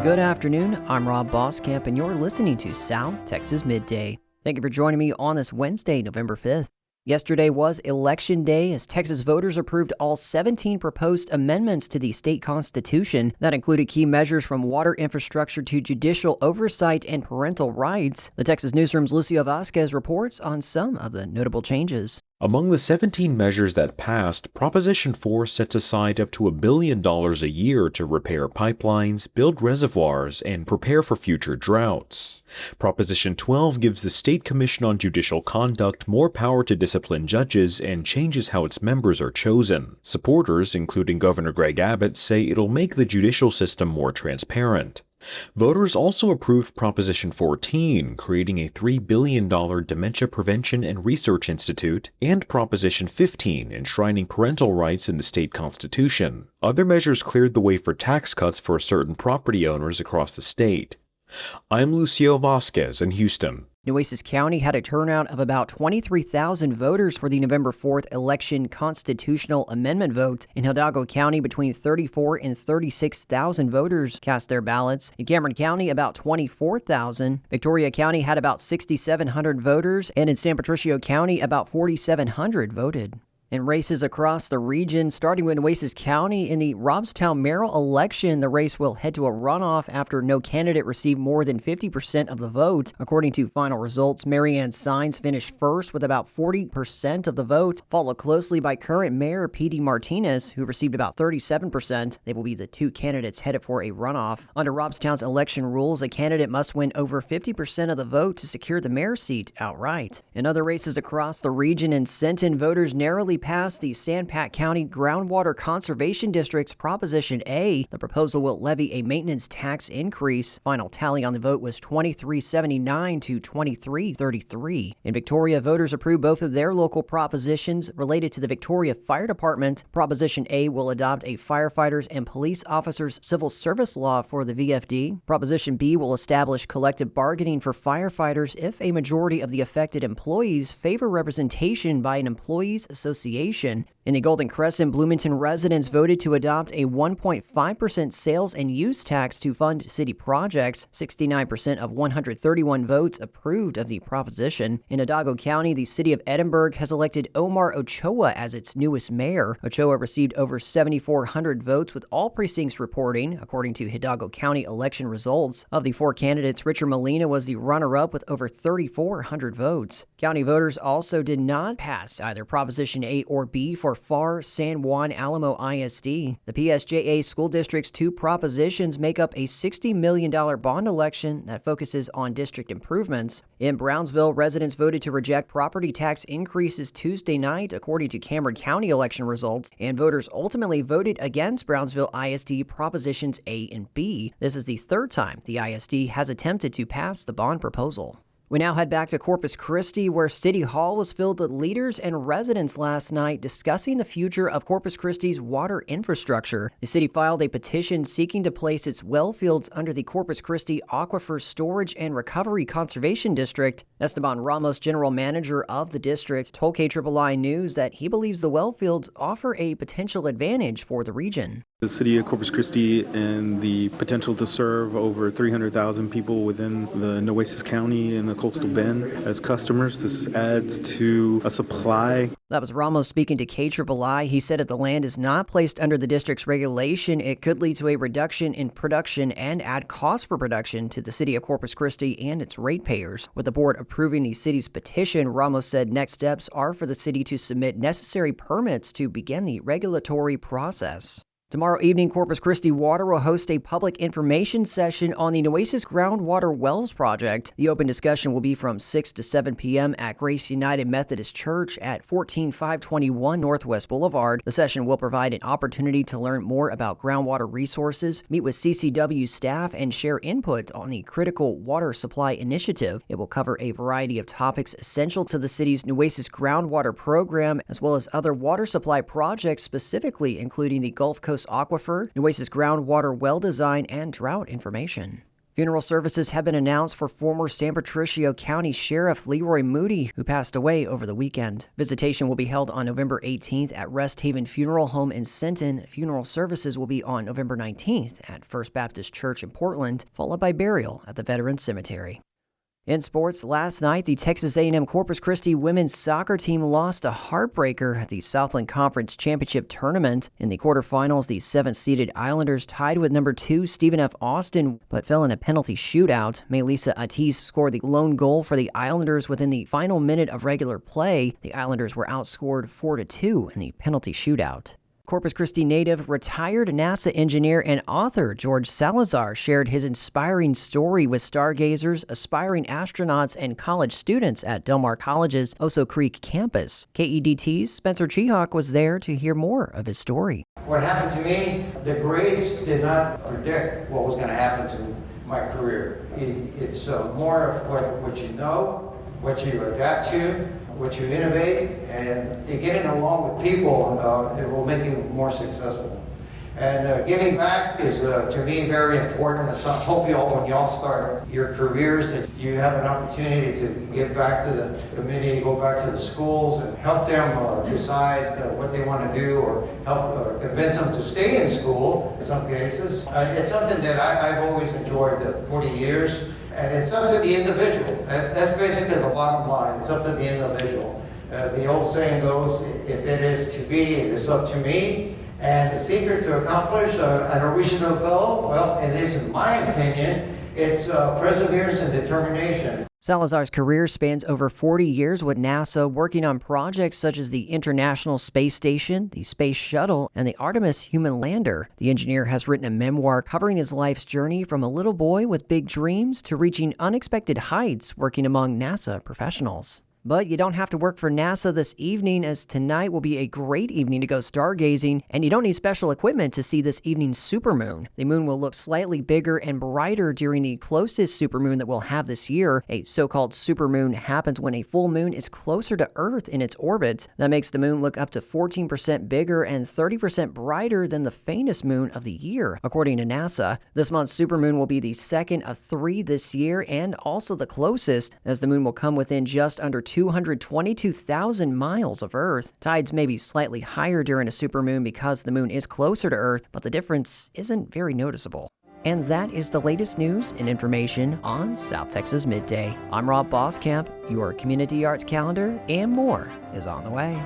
Good afternoon, I'm Rob Boskamp, and you're listening to South Texas Midday. Thank you for joining me on this Wednesday, November 5th. Yesterday was Election Day as Texas voters approved all 17 proposed amendments to the state constitution that included key measures from water infrastructure to judicial oversight and parental rights. The Texas Newsroom's Lucio Vasquez reports on some of the notable changes. Among the 17 measures that passed, Proposition 4 sets aside up to $1 billion a year to repair pipelines, build reservoirs, and prepare for future droughts. Proposition 12 gives the State Commission on Judicial Conduct more power to discipline judges and changes how its members are chosen. Supporters, including Governor Greg Abbott, say it'll make the judicial system more transparent. Voters also approved Proposition 14, creating a $3 billion Dementia Prevention and Research Institute, and Proposition 15, enshrining parental rights in the state constitution. Other measures cleared the way for tax cuts for certain property owners across the state. I'm Lucio Vasquez in Houston. Nueces County had a turnout of about 23,000 voters for the November 4th election constitutional amendment vote. In Hidalgo County, between 34,000 and 36,000 voters cast their ballots. In Cameron County, about 24,000. Victoria County had about 6,700 voters, and in San Patricio County, about 4,700 voted. In races across the region, starting with Nueces County, in the Robstown mayoral election, the race will head to a runoff after no candidate received more than 50% of the vote. According to final results, Marianne Sines finished first with about 40% of the vote, followed closely by current mayor P.D. Martinez, who received about 37%. They will be the two candidates headed for a runoff. Under Robstown's election rules, a candidate must win over 50% of the vote to secure the mayor's seat outright. In other races across the region, in Sinton, voters narrowly passed the San Pat County Groundwater Conservation District's Proposition A. The proposal will levy a maintenance tax increase. Final tally on the vote was 2379 to 2333. In Victoria, voters approved both of their local propositions related to the Victoria Fire Department. Proposition A will adopt a firefighters and police officers civil service law for the VFD. Proposition B will establish collective bargaining for firefighters if a majority of the affected employees favor representation by an employees association. In the Golden Crescent, Bloomington residents voted to adopt a 1.5% sales and use tax to fund city projects. 69% of 131 votes approved of the proposition. In Hidalgo County, the city of Edinburgh has elected Omar Ochoa as its newest mayor. Ochoa received over 7,400 votes, with all precincts reporting, according to Hidalgo County election results. Of the four candidates, Richard Molina was the runner-up with over 3,400 votes. County voters also did not pass either Proposition A or B for FAR San Juan Alamo ISD. The PSJA School District's two propositions make up a $60 million bond election that focuses on district improvements. In Brownsville, residents voted to reject property tax increases Tuesday night, according to Cameron County election results, and voters ultimately voted against Brownsville ISD Propositions A and B. This is the third time the ISD has attempted to pass the bond proposal. We now head back to Corpus Christi, where City Hall was filled with leaders and residents last night discussing the future of Corpus Christi's water infrastructure. The city filed a petition seeking to place its well fields under the Corpus Christi Aquifer Storage and Recovery Conservation District. Esteban Ramos, general manager of the district, told KIII News that he believes the well fields offer a potential advantage for the region. The city of Corpus Christi and the potential to serve over 300,000 people within the Nueces County and the Coastal Bend as customers. This adds to a supply. That was Ramos speaking to KIII. He said if the land is not placed under the district's regulation, it could lead to a reduction in production and add costs for production to the city of Corpus Christi and its ratepayers. With the board approving the city's petition, Ramos said next steps are for the city to submit necessary permits to begin the regulatory process. Tomorrow evening, Corpus Christi Water will host a public information session on the Nueces Groundwater Wells Project. The open discussion will be from 6 to 7 p.m. at Grace United Methodist Church at 14521 Northwest Boulevard. The session will provide an opportunity to learn more about groundwater resources, meet with CCW staff, and share input on the Critical Water Supply Initiative. It will cover a variety of topics essential to the city's Nueces groundwater program, as well as other water supply projects, specifically including the Gulf Coast Aquifer, Nueces groundwater well design, and drought information. Funeral services have been announced for former San Patricio County Sheriff Leroy Moody, who passed away over the weekend. Visitation will be held on November 18th at Rest Haven Funeral Home in Sinton. Funeral services will be on November 19th at First Baptist Church in Portland, followed by burial at the Veterans Cemetery. In sports, last night, the Texas A&M Corpus Christi women's soccer team lost a heartbreaker at the Southland Conference Championship Tournament. In the quarterfinals, the 7th-seeded Islanders tied with number 2 Stephen F. Austin, but fell in a penalty shootout. Melissa Atis scored the lone goal for the Islanders within the final minute of regular play. The Islanders were outscored 4-2 in the penalty shootout. Corpus Christi native, retired NASA engineer, and author George Salazar shared his inspiring story with stargazers, aspiring astronauts, and college students at Del Mar College's Oso Creek campus. KEDT's Spencer Chehawk was there to hear more of his story. What happened to me, the grades did not predict what was going to happen to my career. It's more of what you know, what you adapt to, what you innovate, and getting along with people, it will make you more successful. And giving back is, to me, very important. So I hope when y'all start your careers, that you have an opportunity to give back to the community, go back to the schools, and help them decide what they want to do, or help convince them to stay in school in some cases. It's something that I've always enjoyed, the 40 years. And it's up to the individual. That's basically the bottom line. It's up to the individual. The old saying goes, if it is to be, it is up to me. And the secret to accomplish an original goal, well, at least in my opinion, it's perseverance and determination. Salazar's career spans over 40 years with NASA, working on projects such as the International Space Station, the Space Shuttle, and the Artemis human lander. The engineer has written a memoir covering his life's journey from a little boy with big dreams to reaching unexpected heights working among NASA professionals. But you don't have to work for NASA this evening, as tonight will be a great evening to go stargazing, and you don't need special equipment to see this evening's supermoon. The moon will look slightly bigger and brighter during the closest supermoon that we'll have this year. A so-called supermoon happens when a full moon is closer to Earth in its orbit. That makes the moon look up to 14% bigger and 30% brighter than the faintest moon of the year, according to NASA. This month's supermoon will be the second of 3 this year, and also the closest, as the moon will come within just under 222,000 miles of Earth. Tides may be slightly higher during a supermoon because the moon is closer to Earth, but the difference isn't very noticeable. And that is the latest news and information on South Texas Midday. I'm Rob Boskamp. Your community arts calendar and more is on the way.